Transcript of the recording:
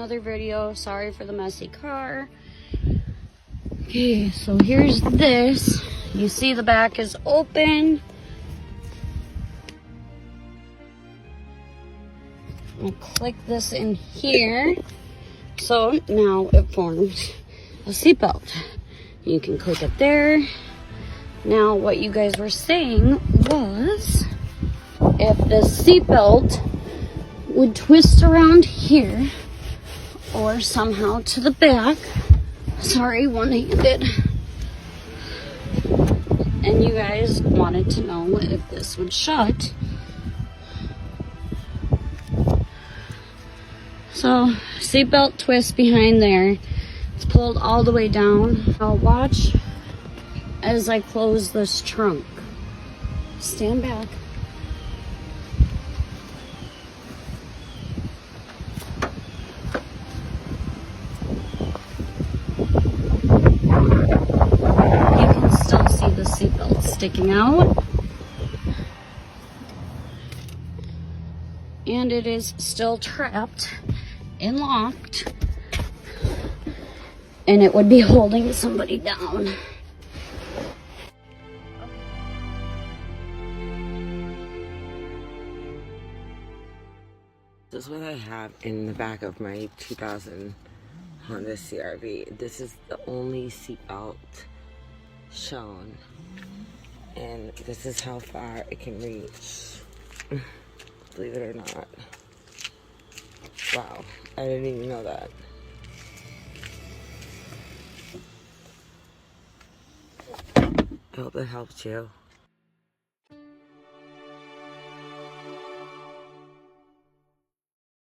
another video. Sorry for the messy car. Okay, so here's this. You see the back is open. I'll click this in here. So now it forms a seatbelt. You can click it there. Now what you guys were saying was if the seatbelt would twist around here or somehow to the back, sorry, one-handed, and you guys wanted to know if this would shut. So seatbelt twist behind there. It's pulled all the way down. Now watch as I close this trunk. Stand back. You can still see the seatbelt sticking out. And it is still trapped and locked. And it would be holding somebody down. This is what I have in the back of my 2000 Honda CRV. This is the only seatbelt shown. And this is how far it can reach. Believe it or not. Wow, I didn't even know that. I hope that helps you.